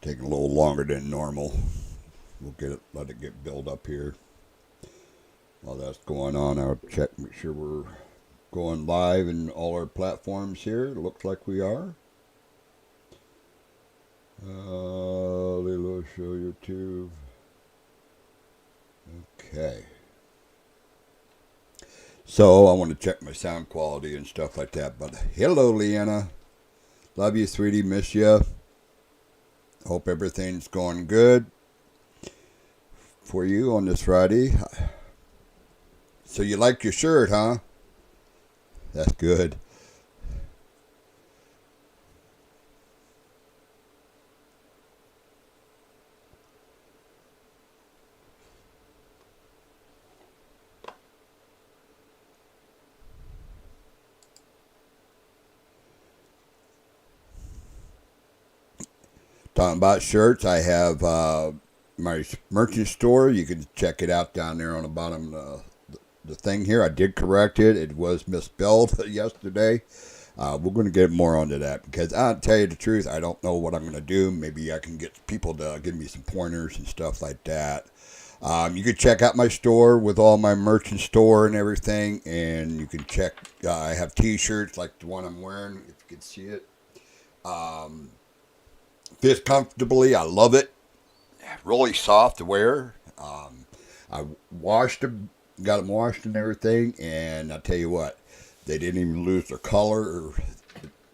Taking a little longer than normal. We'll let it get built up here. While that's going on, I'll check, make sure we're going live in all our platforms here. It looks like we are. Lilo Show YouTube. Okay. So I want to check my sound quality and stuff like that. But hello, Leanna. Love you, sweetie. Miss you. Hope everything's going good for you on this Friday. So you like your shirt, huh? That's good. Talking about shirts, I have my merchant store. You can check it out down there on the bottom of the thing here. I did correct it. It was misspelled yesterday. We're going to get more onto that because I'll tell you the truth, I don't know what I'm going to do. Maybe I can get people to give me some pointers and stuff like that. You can check out my store with all my merchant store and everything, and you can check. I have T-shirts like the one I'm wearing, if you can see it. Fits comfortably. I love it. Really soft to wear. I washed them, got them washed and everything, and I tell you what, they didn't even lose their color or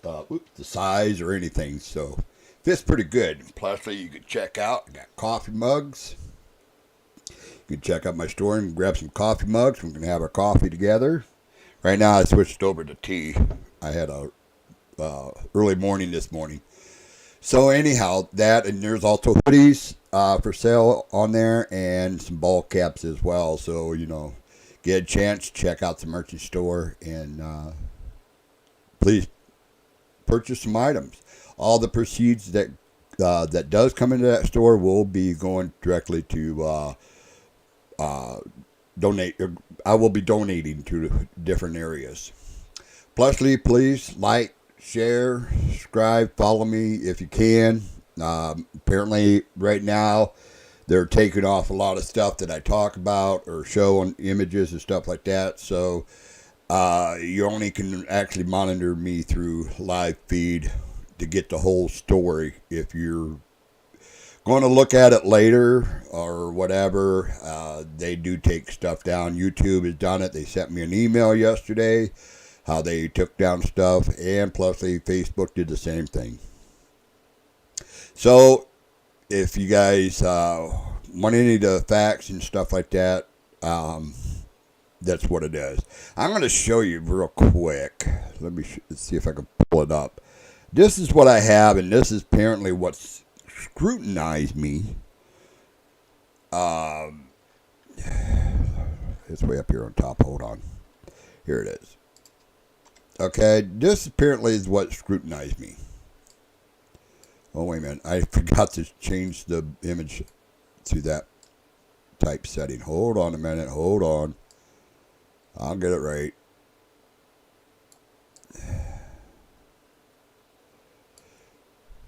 the size or anything. So fits pretty good. Plus, you can check out. I got coffee mugs. You can check out my store and grab some coffee mugs. We can have our coffee together. Right now, I switched over to tea. I had a early morning this morning. So anyhow, that, and there's also hoodies for sale on there and some ball caps as well. So, you know, get a chance, check out the merchant store, and please purchase some items. All the proceeds that does come into that store will be going directly to donate. I will be donating to different areas. Plushly, please like, share, subscribe, follow me if you can. Apparently, right now, they're taking off a lot of stuff that I talk about or show on images and stuff like that. So, you only can actually monitor me through live feed to get the whole story. If you're going to look at it later or whatever, they do take stuff down. YouTube has done it. They sent me an email yesterday how they took down stuff, and plus Facebook did the same thing. So if you guys want any of the facts and stuff like that, that's what it is. I'm going to show you real quick. Let me see if I can pull it up. This is what I have, and this is apparently what's scrutinized me. It's way up here on top. Hold on. Here it is. Okay, this apparently is what scrutinized me. Oh, wait a minute. I forgot to change the image to that type setting. Hold on a minute. Hold on. I'll get it right.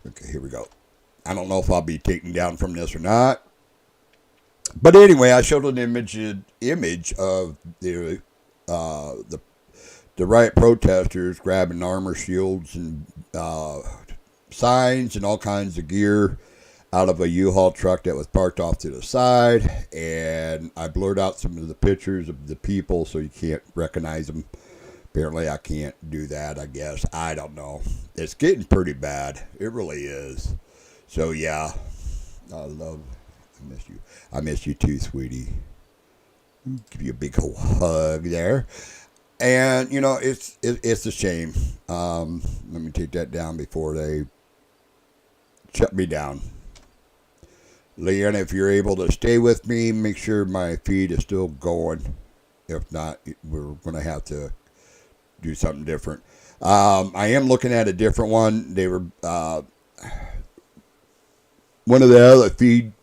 Okay, here we go. I don't know if I'll be taken down from this or not. But anyway, I showed an image of the riot protesters grabbing armor shields and signs and all kinds of gear out of a U-Haul truck that was parked off to the side. And I blurred out some of the pictures of the people so you can't recognize them. Apparently I can't do that, I guess. I don't know. It's getting pretty bad. It really is. So yeah, I miss you. I miss you too, sweetie. Give you a big old hug there. And, you know, it's a shame. Let me take that down before they shut me down. Leanna, if you're able to stay with me, make sure my feed is still going. If not, we're going to have to do something different. I am looking at a different one. They were one of the other feed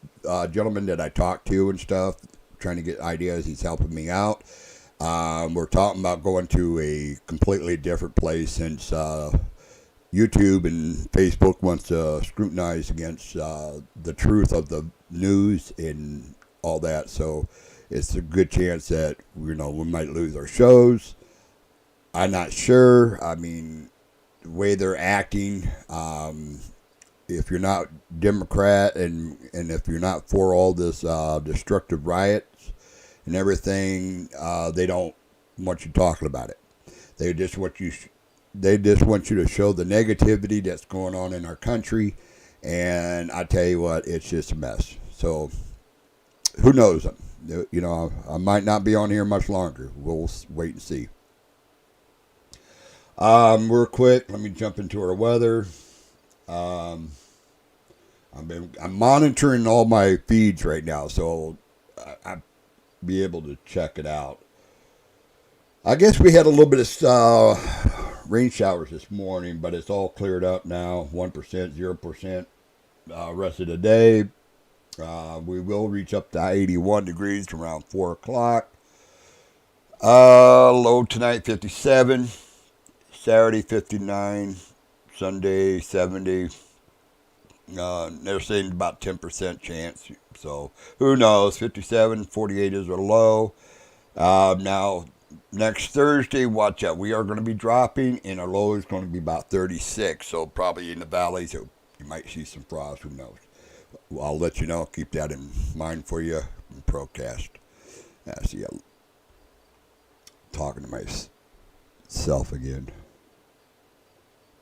gentlemen that I talked to and stuff, trying to get ideas. He's helping me out. We're talking about going to a completely different place since YouTube and Facebook wants to scrutinize against the truth of the news and all that. So it's a good chance that we might lose our shows. I'm not sure. I mean, the way they're acting. If you're not Democrat and if you're not for all this destructive riots and everything, they don't want you talking about it. They just want you. They just want you to show the negativity that's going on in our country, and I tell you what, it's just a mess. So, who knows? I might not be on here much longer. We'll wait and see. Real quick, let me jump into our weather. I'm monitoring all my feeds right now, so I'll be able to check it out. I guess we had a little bit of rain showers this morning, but it's all cleared up now. 1%, 0%. Rest of the day, we will reach up to 81 degrees around 4 o'clock. Low tonight, 57. Saturday, 59. Sunday, 70. They're saying about 10% chance. So, who knows? 57, 48 is a low. Now, next Thursday, watch out. We are going to be dropping, and our low is going to be about 36. So, probably in the valleys, you might see some frost. Who knows? I'll let you know. Keep that in mind for you in Procast. See, I'm talking to myself again.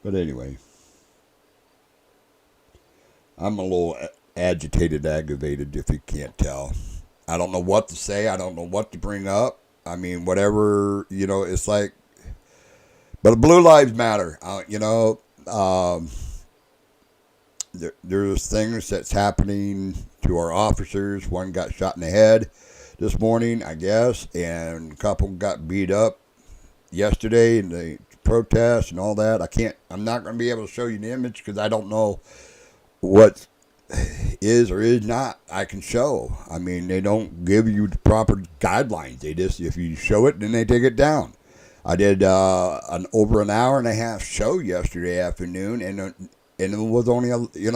But anyway, I'm a little agitated, aggravated, if you can't tell. I don't know what to say. I don't know what to bring up. I mean, whatever, it's like, but Blue Lives Matter. There's things that's happening to our officers. One got shot in the head this morning, I guess, and a couple got beat up yesterday in the protest and all that. I'm not going to be able to show you the image because I don't know what is or is not I can show. I mean, they don't give you the proper guidelines. They just, if you show it, then they take it down. I did over an hour and a half show yesterday afternoon, and it was only,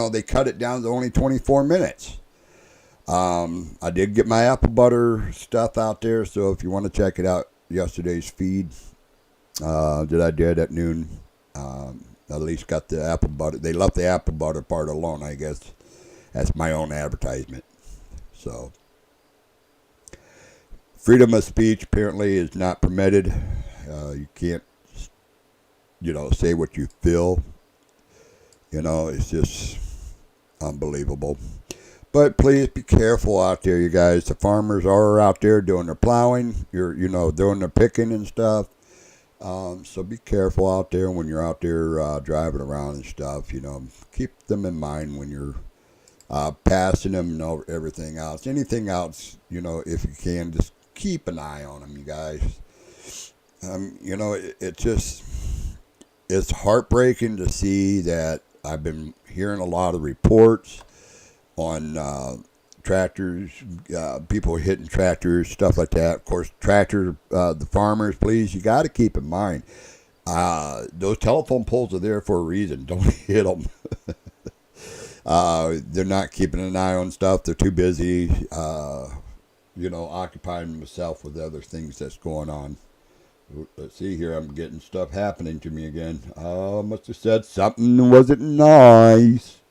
they cut it down to only 24 minutes. I did get my apple butter stuff out there, so if you want to check it out, yesterday's feed that I did at noon, at least got the apple butter. They left the apple butter part alone, I guess. That's my own advertisement. So, freedom of speech apparently is not permitted. You can't, say what you feel. It's just unbelievable. But please be careful out there, you guys. The farmers are out there doing their plowing. Doing their picking and stuff. So be careful out there when you're out there driving around and stuff. Keep them in mind when you're passing them and everything else. Anything else, if you can, just keep an eye on them, you guys. It's heartbreaking to see that. I've been hearing a lot of reports on tractors, people hitting tractors, stuff like that. Of course, the farmers, please, you got to keep in mind, those telephone poles are there for a reason. Don't hit them. They're not keeping an eye on stuff. They're too busy, occupying themselves with other things that's going on. Let's see here. I'm getting stuff happening to me again. Must have said something wasn't nice.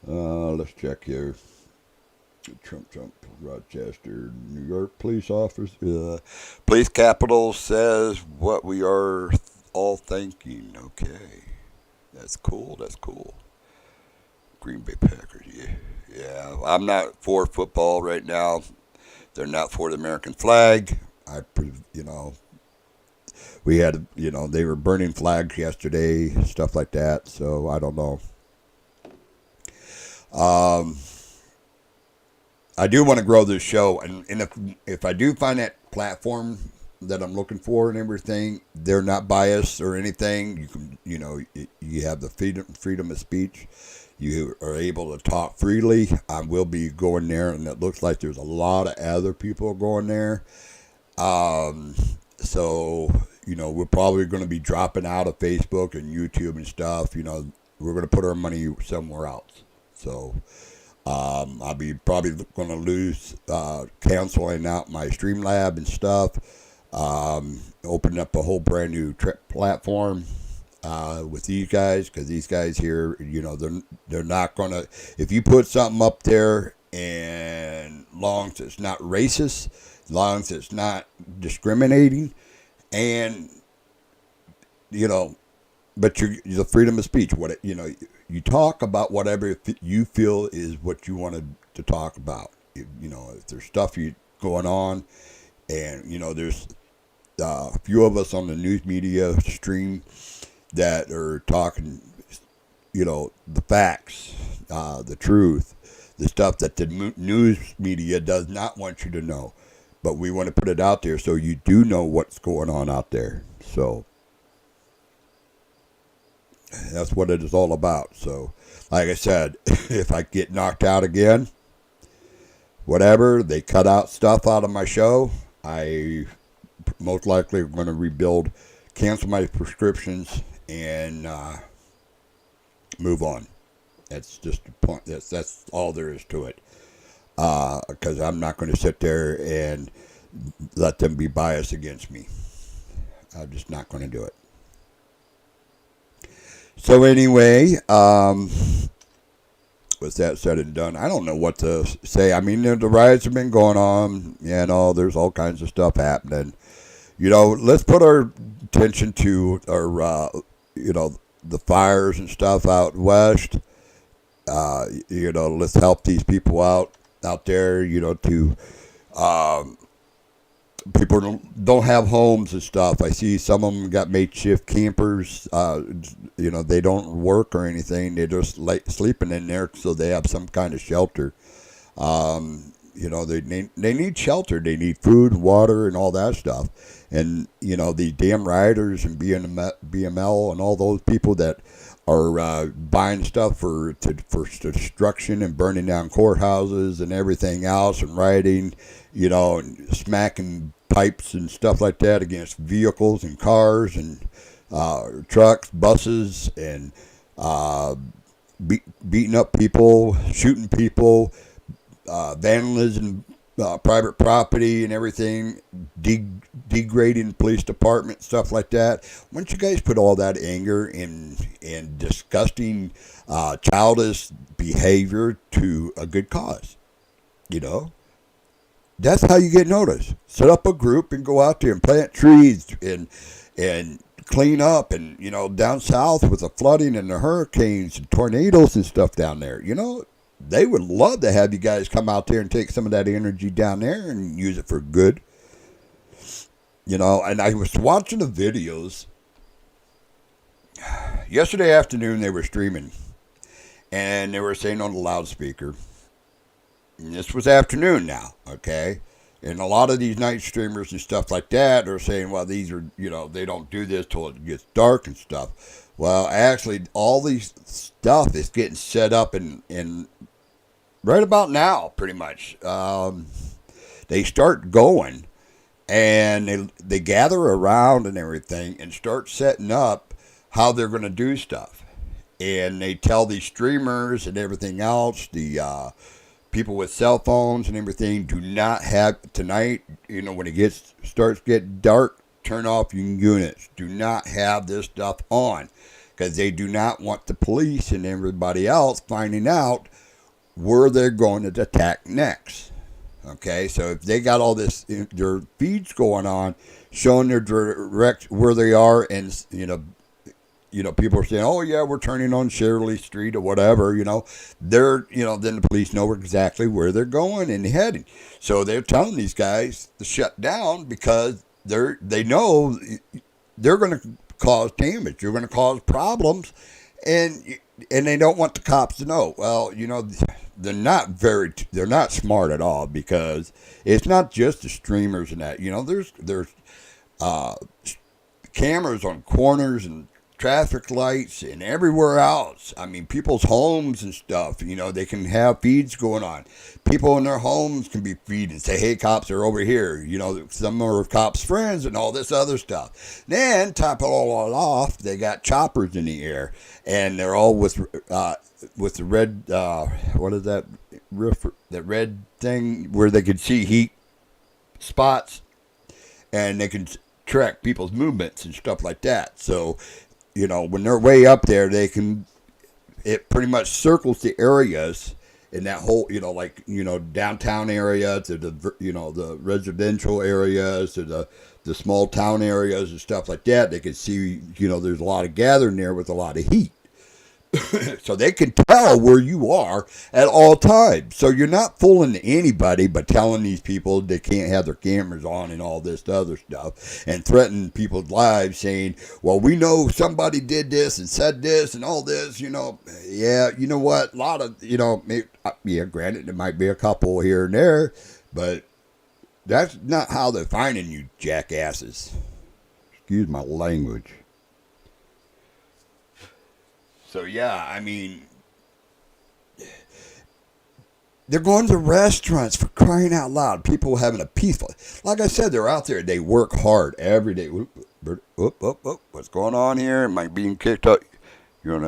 Let's check here. Trump, Rochester, New York police officer. Police capital says what we are all thinking. Okay. That's cool. Green Bay Packers, yeah. I'm not for football right now. They're not for the American flag. We had, they were burning flags yesterday, stuff like that. So I don't know. I do want to grow this show, and if I do find that platform that I'm looking for and everything, they're not biased or anything. You can, you have the freedom of speech. You are able to talk freely. I will be going there, and it looks like there's a lot of other people going there. So, we're probably going to be dropping out of Facebook and YouTube and stuff. We're going to put our money somewhere else. So I'll be probably going to lose, canceling out my Streamlab and stuff, opening up a whole brand new platform with these guys, because these guys here, they're not going to, if you put something up there, and long as it's not racist, long as it's not discriminating, and but you're the freedom of speech. You talk about whatever you feel is what you wanted to talk about. If there's stuff going on, and there's a few of us on the news media stream that are talking, the facts, the truth, the stuff that the news media does not want you to know. But we want to put it out there so you do know what's going on out there. So that's what it is all about. So, like I said, if I get knocked out again, whatever, they cut out stuff out of my show, I most likely are going to rebuild, cancel my prescriptions, and move on. That's just the point. That's all there is to it. Because I'm not going to sit there and let them be biased against me. I'm just not going to do it. So anyway, with that said and done, I don't know what to say. I mean, the riots have been going on. There's all kinds of stuff happening. Let's put our attention to our, the fires and stuff out west. Let's help these people out there, to people don't have homes and stuff. I see some of them got makeshift campers. They don't work or anything. They're just sleeping in there so they have some kind of shelter. They need shelter. They need food, water, and all that stuff. And, the damn rioters and BML and all those people that are buying stuff for destruction and burning down courthouses and everything else, and rioting, and smacking pipes and stuff like that against vehicles and cars and trucks, buses, and beating up people, shooting people, vandalism, private property and everything, degrading police department, stuff like that. Once you guys put all that anger and disgusting, childish behavior to a good cause, that's how you get noticed. Set up a group and go out there and plant trees and clean up, and down south with the flooding and the hurricanes and tornadoes and stuff down there, they would love to have you guys come out there and take some of that energy down there and use it for good. And I was watching the videos. Yesterday afternoon, they were streaming. And they were saying on the loudspeaker. And this was afternoon now, okay? And a lot of these night streamers and stuff like that are saying, well, these are, they don't do this till it gets dark and stuff. Well, actually, all these stuff is getting set up in right about now, pretty much. They start going, and they gather around and everything, and start setting up how they're going to do stuff. And they tell these streamers and everything else, the people with cell phones and everything, do not have tonight. When it starts getting dark, turn off your units. Do not have this stuff on. Because they do not want the police and everybody else finding out where they're going to attack next. Okay, so if they got all this, their feeds going on, showing their direct where they are, and people are saying, "Oh yeah, we're turning on Shirley Street or whatever." They're, then the police know exactly where they're going and heading. So they're telling these guys to shut down because they know they're going to cause damage. You're going to cause problems, and they don't want the cops to know. Well, they're not smart at all, because it's not just the streamers and that. There's cameras on corners and traffic lights and everywhere else. I mean, people's homes and stuff, they can have feeds going on. People in their homes can be feeding, say, hey, cops are over here. Some are cops' friends and all this other stuff. Then, top it all off, they got choppers in the air, and they're all with the red, what is that, that red thing where they can see heat spots, and they can track people's movements and stuff like that. So, when they're way up there, it pretty much circles the areas in that whole, downtown area to the residential areas to the small town areas and stuff like that. They can see, there's a lot of gathering there with a lot of heat. So they can tell where you are at all times. So you're not fooling anybody by telling these people they can't have their cameras on and all this other stuff and threatening people's lives saying, well, we know somebody did this and said this and all this, Yeah, you know what? A lot of, granted, there might be a couple here and there, but that's not how they're finding you jackasses. Excuse my language. So, yeah, I mean, they're going to restaurants for crying out loud. People having a peaceful, like I said, they're out there. They work hard every day. What's going on here? Am I being kicked out? Oh,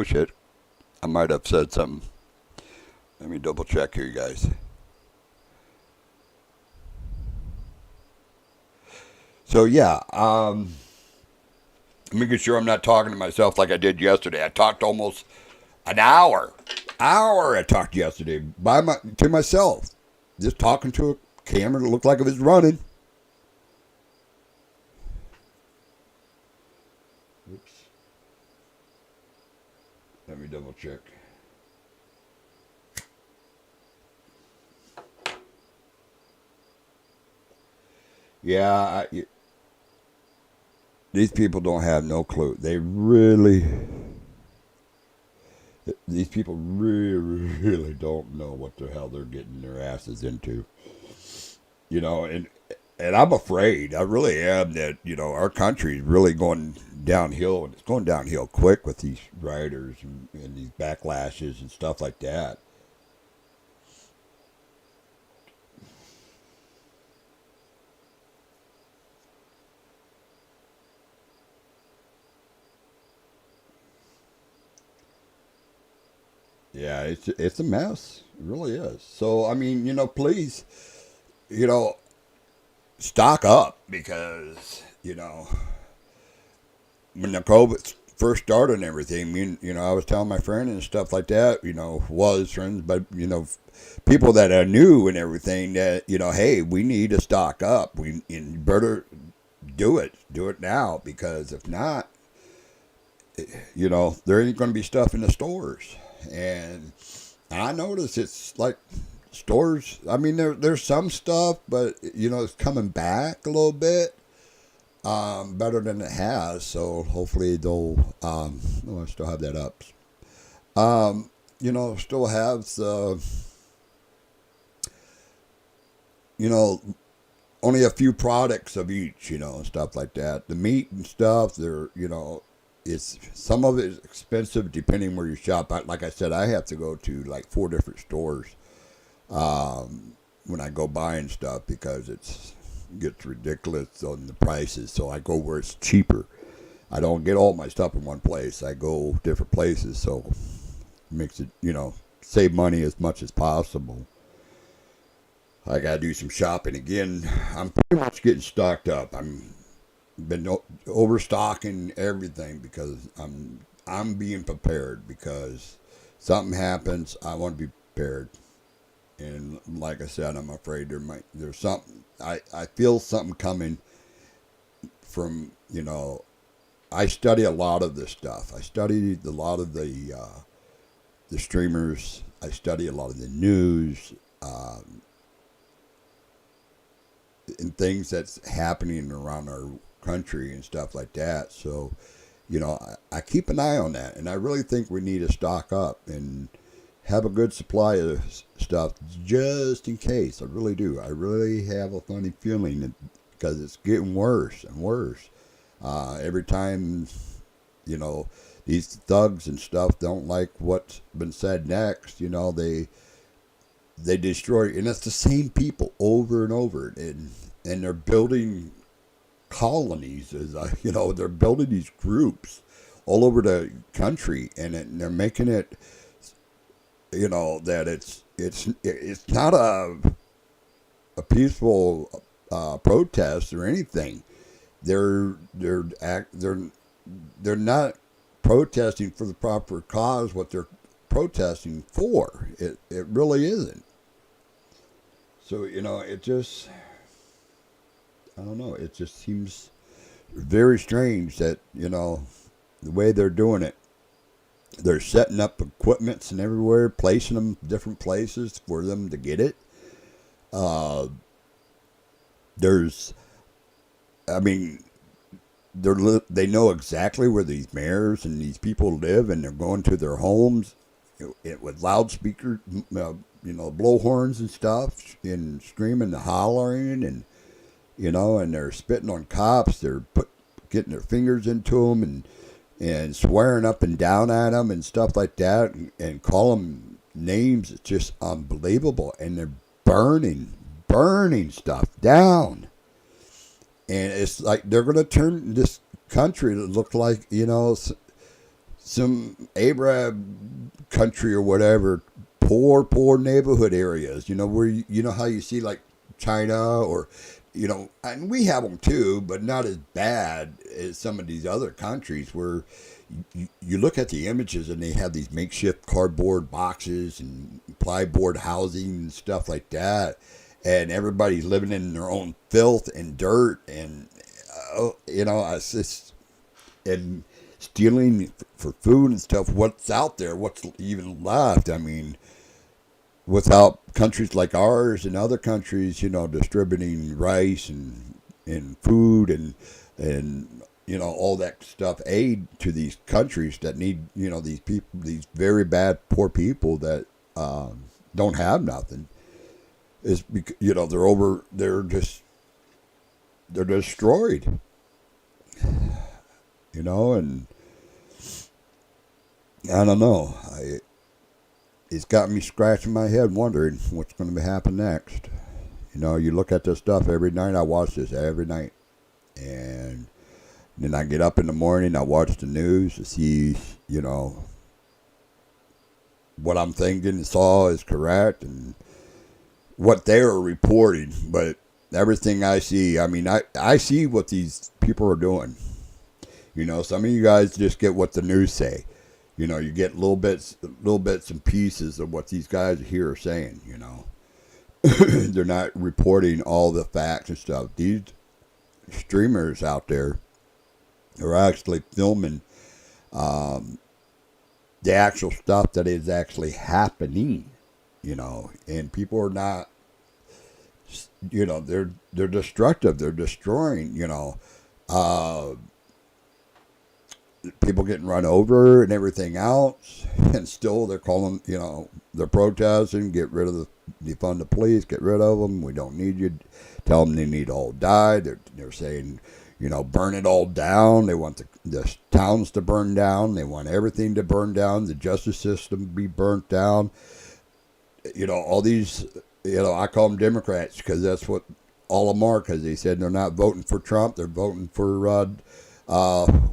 shit. I might have said something. Let me double check here, guys. So, yeah, making sure I'm not talking to myself like I did yesterday. I talked almost an hour. I talked yesterday to myself. Just talking to a camera that looked like it was running. Oops. Let me double check. Yeah, these people don't have no clue. These people really don't know what the hell they're getting their asses into. And I'm afraid, I really am, that, our country is really going downhill, and it's going downhill quick with these rioters and these backlashes and stuff like that. Yeah, it's a mess. It really is. So I mean, please, you know, stock up because when the COVID first started and everything, I was telling my friend and stuff like that, was friends, but people that I knew and everything that hey, we need to stock up. You better do it now because if not, there ain't going to be stuff in the stores. And I notice it's like stores. I mean, there's some stuff, but it's coming back a little bit better than it has. So hopefully they'll. I still have that up. Still have the. Only a few products of each, and stuff like that. The meat and stuff, it's some of it is expensive depending where you shop. Like I said, I have to go to like 4 different stores when I go buying stuff because it gets ridiculous on the prices. So I go where it's cheaper. I don't get all my stuff in one place. I go different places, so it makes it save money as much as possible. I gotta do some shopping again. I'm pretty much getting stocked up. I'm been overstocking everything because I'm being prepared because something happens. I want to be prepared, and like I said, I'm afraid there's something. I feel something coming from I study a lot of this stuff. I study a lot of the streamers. I study a lot of the news. And things that's happening around our country and stuff like that. So, I keep an eye on that, and I really think we need to stock up and have a good supply of stuff just in case. I really do. I really have a funny feeling that because it's getting worse and worse. Every time, you know, these thugs and stuff don't like what's been said next, they destroy, and it's the same people over and over, and they're building colonies, they're building these groups all over the country, and they're making it, that it's not a peaceful protest or anything. They're not protesting for the proper cause. What they're protesting for, it really isn't. So it just, I don't know. It just seems very strange that the way they're doing it. They're setting up equipments and everywhere, placing them different places for them to get it. Uh, there's, I mean, they know exactly where these mayors and these people live, and they're going to their homes with loudspeakers, blowhorns and stuff, and screaming and hollering, and they're spitting on cops. They're getting their fingers into them and swearing up and down at them and stuff like that, and call them names. It's just unbelievable, and they're burning stuff down. And it's like they're going to turn this country to look like, some Arab country or whatever, poor neighborhood areas, where how you see like China or, and we have them too, but not as bad as some of these other countries where you look at the images and they have these makeshift cardboard boxes and plyboard housing and stuff like that. And everybody's living in their own filth and dirt, and it's just, and stealing for food and stuff. What's out there? What's even left? I mean, without countries like ours and other countries, distributing rice and food and all that stuff, aid to these countries that need these people, these very bad poor people that don't have nothing. Is because they're destroyed, and I don't know. It's got me scratching my head, wondering what's going to happen next. You look at this stuff every night. I watch this every night, and then I get up in the morning. I watch the news to see, what I'm thinking and saw is correct, and what they're reporting, but everything I see, I mean, I see what these people are doing. Some of you guys just get what the news say. You get little bits and pieces of what these guys here are saying, They're not reporting all the facts and stuff. These streamers out there are actually filming the actual stuff that is actually happening. And people are not, they're destructive. They're destroying, people getting run over and everything else. And still they're calling, they're protesting, get rid of defund the police, get rid of them. We don't need you. Tell them they need to all die. They're saying, burn it all down. They want the towns to burn down. They want everything to burn down. The justice system be burnt down. All these, I call them Democrats because that's what all of them are, because they said they're not voting for Trump. They're voting for,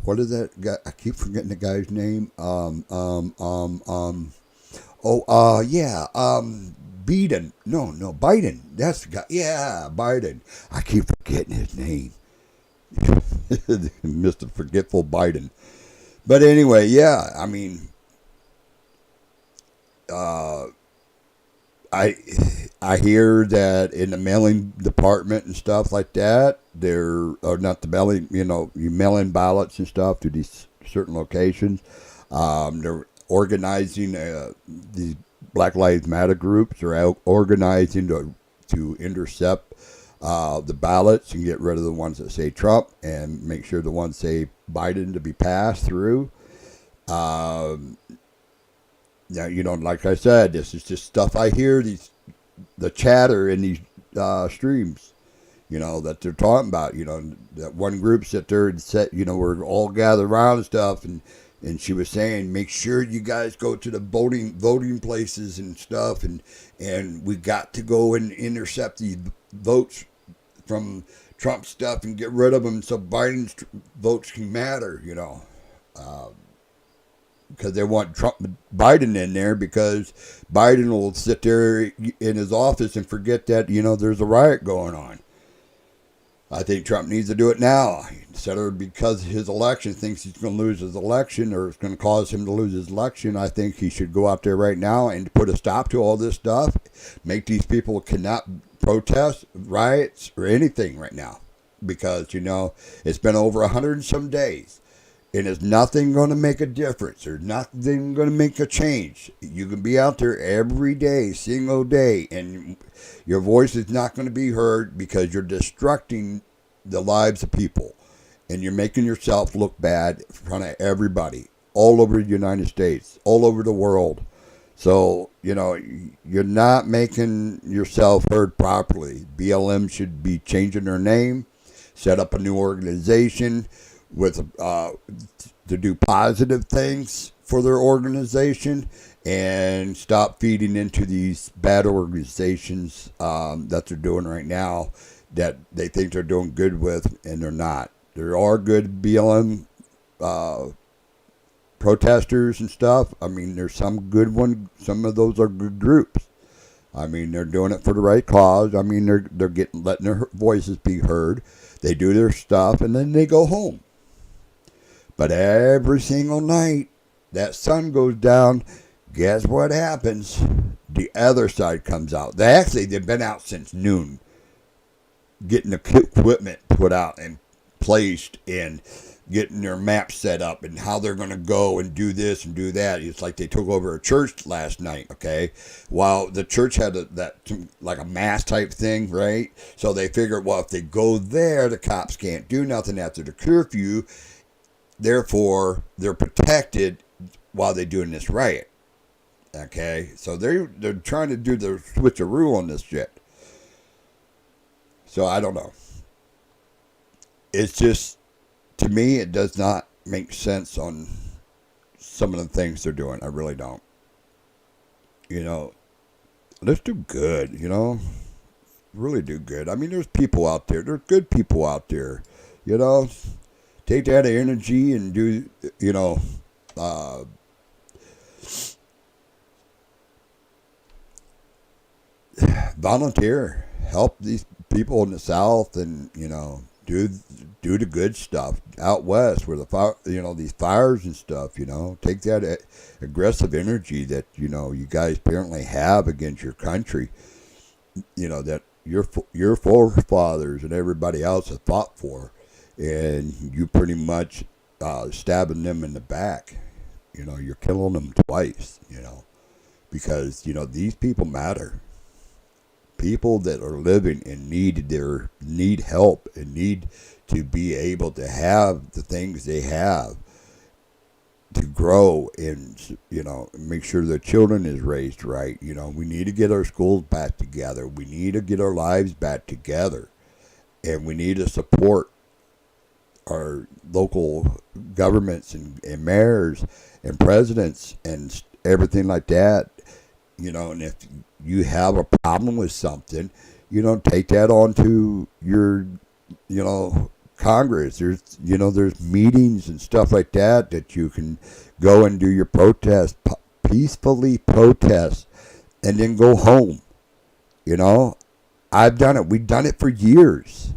what is that guy? I keep forgetting the guy's name. Biden. No, Biden. That's the guy. Yeah, Biden. I keep forgetting his name. Mr. Forgetful Biden. But anyway, yeah, I mean, I hear that in the mailing department and stuff like that, or not the mailing, you mail in ballots and stuff to these certain locations. They're organizing, these Black Lives Matter groups are out organizing to intercept the ballots and get rid of the ones that say Trump and make sure the ones say Biden to be passed through. Now, like I said, this is just stuff I hear, the chatter in these streams. that they're talking about. That one group sit there and said, we're all gathered around and stuff, and she was saying, make sure you guys go to the voting places and stuff, and we got to go and intercept the votes from Trump stuff and get rid of them so Biden's votes can matter, because they want Biden in there, because Biden will sit there in his office and forget that, there's a riot going on. I think Trump needs to do it now. Instead of because his election thinks he's going to lose his election, or it's going to cause him to lose his election, I think he should go out there right now and put a stop to all this stuff. Make these people cannot protest, riots, or anything right now. Because, it's been over 100 and some days. And it's nothing going to make a difference. There's nothing going to make a change. You can be out there every day, single day, and your voice is not going to be heard because you're destructing the lives of people. And you're making yourself look bad in front of everybody, all over the United States, all over the world. So, you're not making yourself heard properly. BLM should be changing their name, set up a new organization with to do positive things for their organization, and stop feeding into these bad organizations that they're doing right now that they think they're doing good with, and they're not. There are good BLM protesters and stuff. I mean, there's some good ones. Some of those are good groups. I mean, they're doing it for the right cause. I mean, they're letting their voices be heard. They do their stuff, and then they go home. But every single night that sun goes down, guess what happens? The other side comes out. They've been out since noon, getting the equipment put out and placed, and getting their maps set up, and how they're going to go and do this and do that. It's like they took over a church last night, okay? While the church had like a mass type thing, right? So they figured, well, if they go there, the cops can't do nothing after the curfew. Therefore, they're protected while they're doing this riot. Okay? So they're trying to do the switcheroo on this shit. So I don't know. It's just, to me, it does not make sense on some of the things they're doing. I really don't. Let's do good, Really do good. I mean, there's people out there. There's good people out there, Take that energy and do, volunteer. Help these people in the South, and, do the good stuff out west where the fire, these fires and stuff, take that aggressive energy that, you guys apparently have against your country, that your forefathers and everybody else have fought for. And you pretty much stabbing them in the back. You're killing them twice, because, these people matter. People that are living and need help and need to be able to have the things they have to grow and, make sure their children is raised right. We need to get our schools back together. We need to get our lives back together. And we need to support our local governments and mayors and presidents and everything like that, and if you have a problem with something, take that on to your, Congress. There's meetings and stuff like that you can go and do your protest, peacefully protest, and then go home. I've done it. We've done it for years.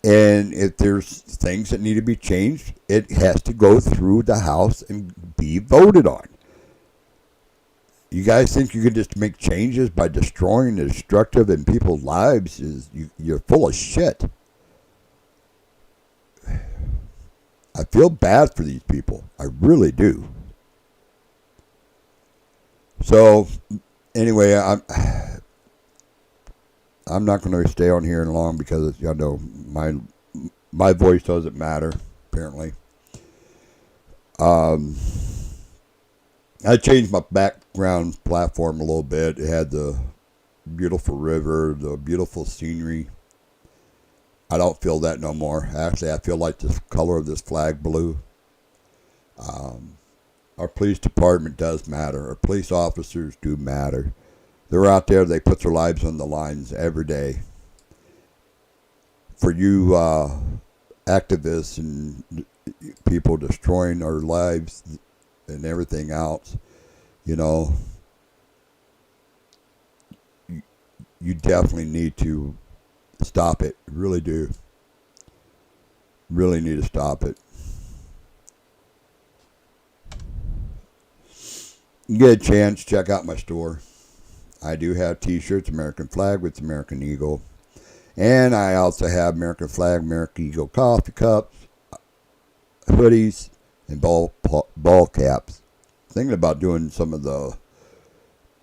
And if there's things that need to be changed, it has to go through the House and be voted on. You guys think you can just make changes by destroying the destructive in people's lives? You're full of shit. I feel bad for these people. I really do. So, anyway, I'm not going to stay on here long because my voice doesn't matter, apparently. I changed my background platform a little bit. It had the beautiful river, the beautiful scenery. I don't feel that no more. Actually, I feel like the color of this flag blue. Our police department does matter. Our police officers do matter. They're out there. They put their lives on the lines every day. For you activists and people destroying our lives and everything else, you know, you definitely need to stop it. You really do. Really need to stop it. You get a chance, check out my store. I do have t-shirts, American flag with American Eagle. And I also have American flag, American Eagle coffee cups, hoodies, and ball caps. Thinking about doing some of the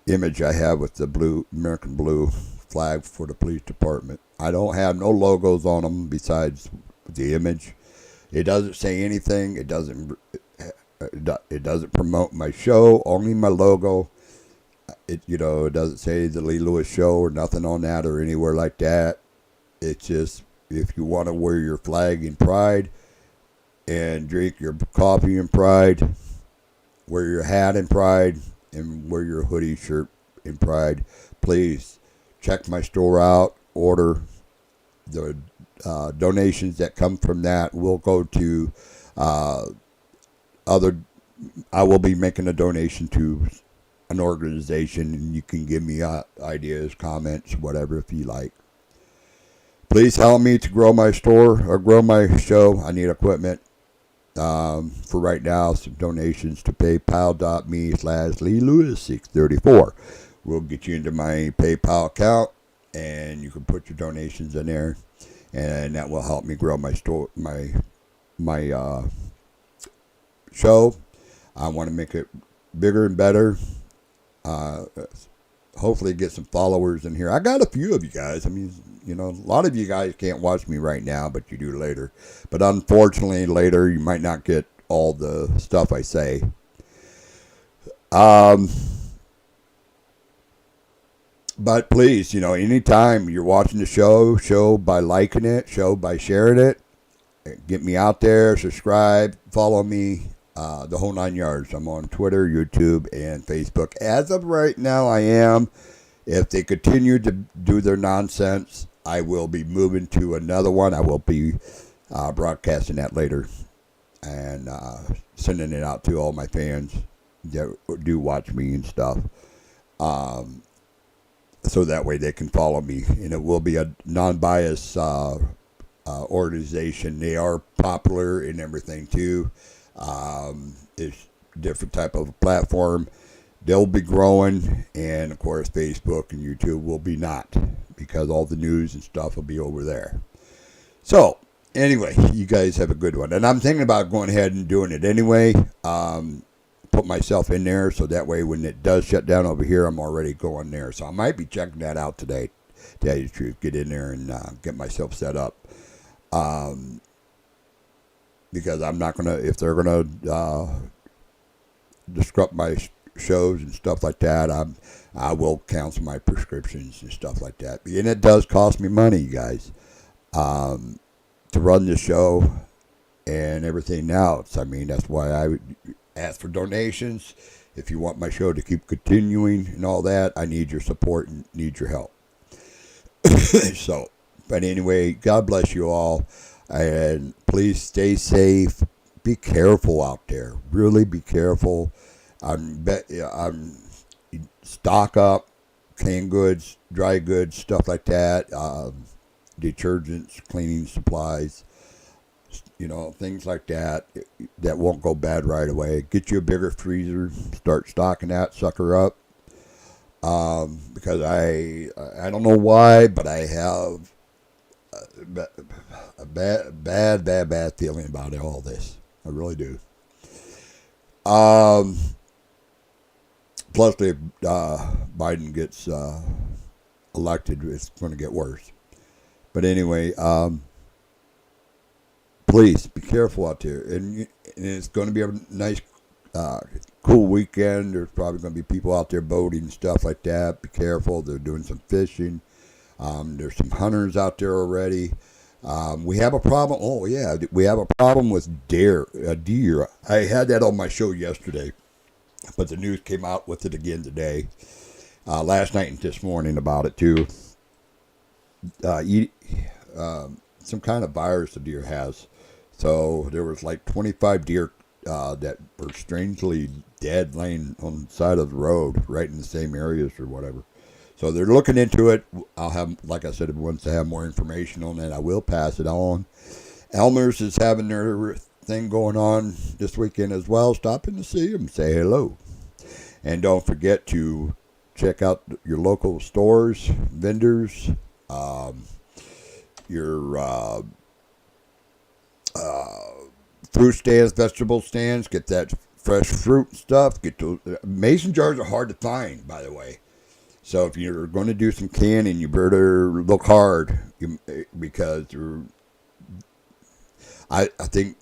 image I have with the blue American blue flag for the police department. I don't have no logos on them besides the image. It doesn't say anything. It doesn't promote my show. Only my logo. It doesn't say the Lee Lewis Show or nothing on that or anywhere like that. It's just if you want to wear your flag in pride and drink your coffee in pride, wear your hat in pride, and wear your hoodie shirt in pride, please check my store out. Order. The donations that come from that will go to other. I will be making a donation to an organization, and you can give me ideas, comments, whatever if you like. Please help me to grow my store or grow my show. I need equipment. For right now, some donations to paypal.me/LeeLewis634. We'll get you into my PayPal account, and you can put your donations in there, and that will help me grow my store, my show. I want to make it bigger and better. Hopefully get some followers in here. I got a few of you guys. I mean, a lot of you guys can't watch me right now, but you do later. But unfortunately, later you might not get all the stuff I say. But please, anytime you're watching the show by liking it, show by sharing it. Get me out there, subscribe, follow me, the whole 9 yards. I'm on Twitter, YouTube, and Facebook. As of right now, I am. If they continue to do their nonsense, I will be moving to another one. I will be broadcasting that later and sending it out to all my fans that do watch me and stuff. So that way they can follow me. And it will be a non-biased organization. They are popular in everything too. It's different type of a platform. They'll be growing, and of course Facebook and YouTube will be not, because all the news and stuff will be over there. So anyway, you guys have a good one, and I'm thinking about going ahead and doing it anyway. Put myself in there so that way when it does shut down over here, I'm already going there. So I might be checking that out today, to tell you the truth. Get in there and get myself set up. Because I'm not going to, if they're going to disrupt my shows and stuff like that, I will cancel my prescriptions and stuff like that. And it does cost me money, you guys, to run the show and everything else. I mean, that's why I would ask for donations. If you want my show to keep continuing and all that, I need your support and need your help. So, but anyway, God bless you all. And please stay safe. Be careful out there. Really be careful. Stock up, canned goods, dry goods, stuff like that. Detergents, cleaning supplies, things like that. That won't go bad right away. Get you a bigger freezer. Start stocking that sucker up. Because I don't know why, but I have a bad feeling about all this. I really do. Plus, if Biden gets elected, it's going to get worse. But anyway, please be careful out there. And it's going to be a nice, cool weekend. There's probably going to be people out there boating and stuff like that. Be careful. They're doing some fishing. There's some hunters out there already. We have a problem. Oh yeah, we have a problem with deer. I had that on my show yesterday, but the news came out with it again today, last night and this morning about it too. Eat, some kind of virus the deer has. So there was like 25 deer that were strangely dead, laying on the side of the road, right in the same areas or whatever. So they're looking into it. I'll have, like I said, once I have more information on it, I will pass it on. Elmer's is having their thing going on this weekend as well. Stop in to see them, say hello. And don't forget to check out your local stores, vendors, um, your fruit stands, vegetable stands. Get that fresh fruit and stuff. Get to mason jars are hard to find, by the way. So if you're going to do some canning, you better look hard because I think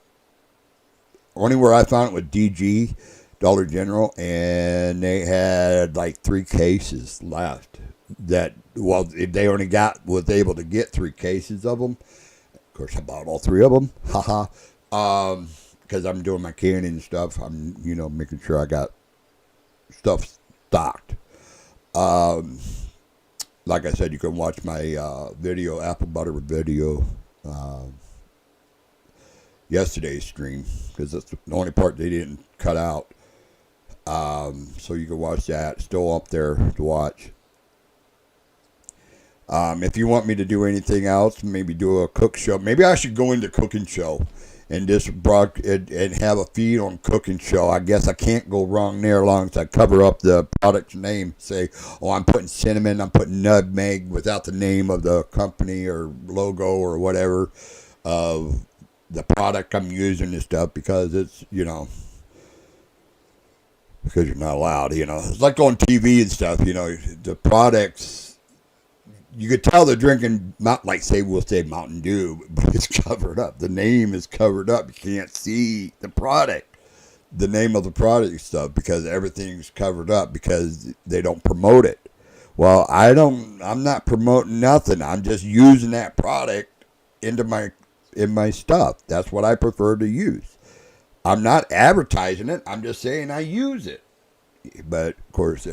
only where I found it was DG, Dollar General, and they had like 3 cases left. That well, they only was able to get 3 cases of them. Of course, I bought all 3 of them. Haha. Because I'm doing my canning and stuff. I'm making sure I got stuff stocked. Um, like I said, you can watch my video, apple butter video, uh, yesterday's stream because that's the only part they didn't cut out. So you can watch that. Still up there to watch. If you want me to do anything else, maybe do a cook show. Maybe I should go into cooking show and just and have a feed on cooking show. I guess I can't go wrong there as long as I cover up the product's name. Say, oh, I'm putting cinnamon, I'm putting nutmeg without the name of the company or logo or whatever of the product I'm using and stuff because it's, because you're not allowed, It's like on TV and stuff, the products. You could tell they're drinking, like we'll say Mountain Dew, but it's covered up. The name is covered up. You can't see the product, the name of the product and stuff because everything's covered up because they don't promote it. Well, I'm not promoting nothing. I'm just using that product in my stuff. That's what I prefer to use. I'm not advertising it. I'm just saying I use it. But of course,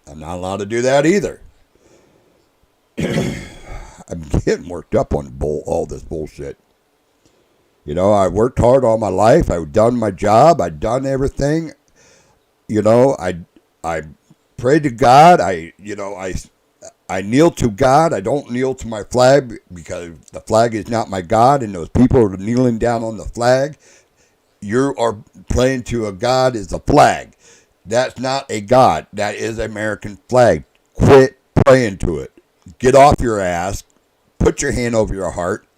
I'm not allowed to do that either. I'm getting worked up on all this bullshit. I worked hard all my life. I've done my job. I've done everything. I prayed to God. I kneel to God. I don't kneel to my flag because the flag is not my God, and those people are kneeling down on the flag. You are praying to a God is a flag. That's not a God. That is an American flag. Quit praying to it. Get off your ass, put your hand over your heart,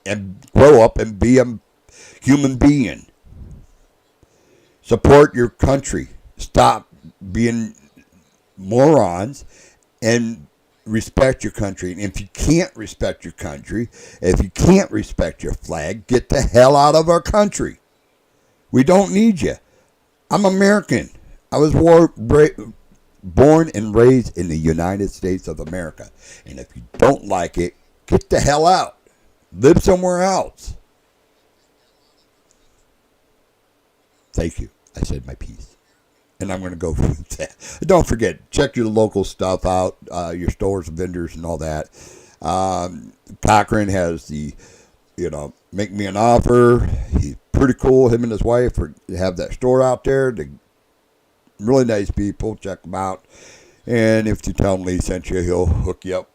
and grow up and be a human being. Support your country. Stop being morons and respect your country. And if you can't respect your country, if you can't respect your flag, get the hell out of our country. We don't need you. I'm American. I was born and raised in the United States of America. And if you don't like it, get the hell out. Live somewhere else. Thank you. I said my piece. And I'm going to go with that. Don't forget, check your local stuff out, your stores, vendors, and all that. Cochran has the, make me an offer. He's pretty cool. Him and his wife have that store out there. They're really nice people. Check them out. And if you tell him Lee sent you, he'll hook you up.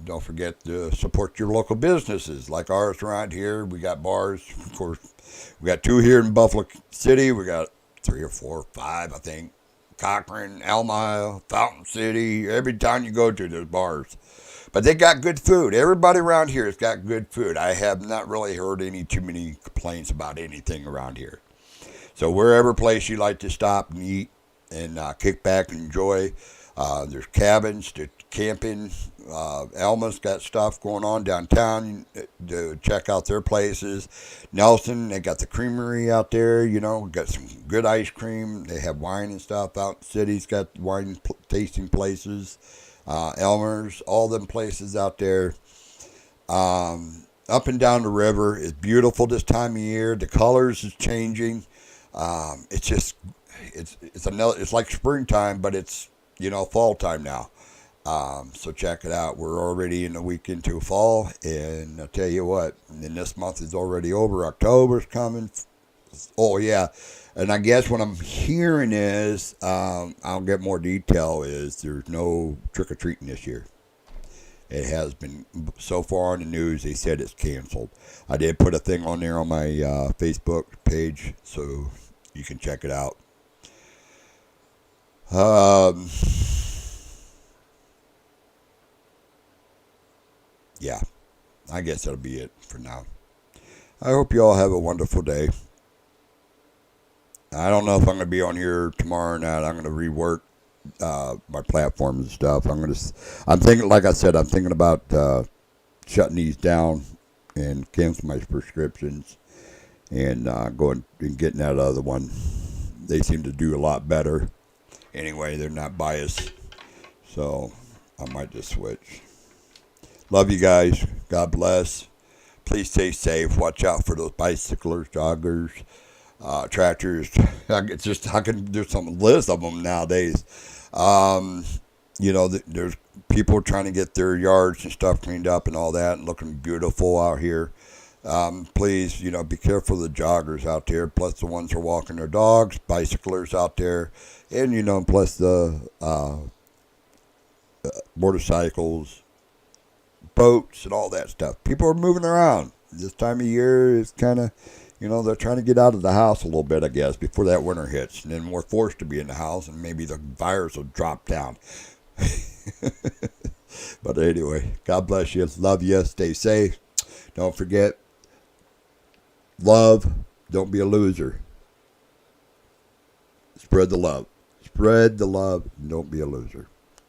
Don't forget to support your local businesses like ours around here. We got bars, of course. We got 2 here in Buffalo City. We got 3 or 4 or 5, I think. Cochran, Elmira, Fountain City. Every town you go to, there's bars. But they got good food. Everybody around here has got good food. I have not really heard too many complaints about anything around here. So wherever place you like to stop and eat and kick back and enjoy, there's cabins to camping. Elma's got stuff going on downtown to check out their places. Nelson, they got the creamery out there, got some good ice cream. They have wine and stuff out in the city's got wine tasting places. Elmer's, all them places out there. Up and down the river is beautiful this time of year. The colors is changing. It's just it's like springtime, but it's fall time now. So check it out. We're already in the week into fall, and I'll tell you what. And this month is already over. October's coming. Oh yeah, and I guess what I'm hearing is I'll get more detail. Is there's no trick or treating this year. It has been so far on the news. They said it's canceled. I did put a thing on there on my Facebook page, so you can check it out. Yeah, I guess that'll be it for now. I hope you all have a wonderful day. I don't know if I'm going to be on here tomorrow or not. I'm going to rework my platforms and stuff. I'm thinking, like I said, I'm thinking about shutting these down and cancel my prescriptions and going and getting that other one. They seem to do a lot better. Anyway, they're not biased, so I might just switch. Love you guys. God bless. Please stay safe. Watch out for those bicyclers, joggers, tractors. It's just there's some list of them nowadays. There's people trying to get their yards and stuff cleaned up and all that, and looking beautiful out here. Please, be careful of the joggers out there. Plus the ones who are walking their dogs, bicyclers out there, and plus the motorcycles, boats, and all that stuff. People are moving around. This time of year is kind of, they're trying to get out of the house a little bit, I guess, before that winter hits. And then we're forced to be in the house, and maybe the virus will drop down. But anyway, God bless you. Love you. Stay safe. Don't forget, love. Don't be a loser. Spread the love. Spread the love. And don't be a loser.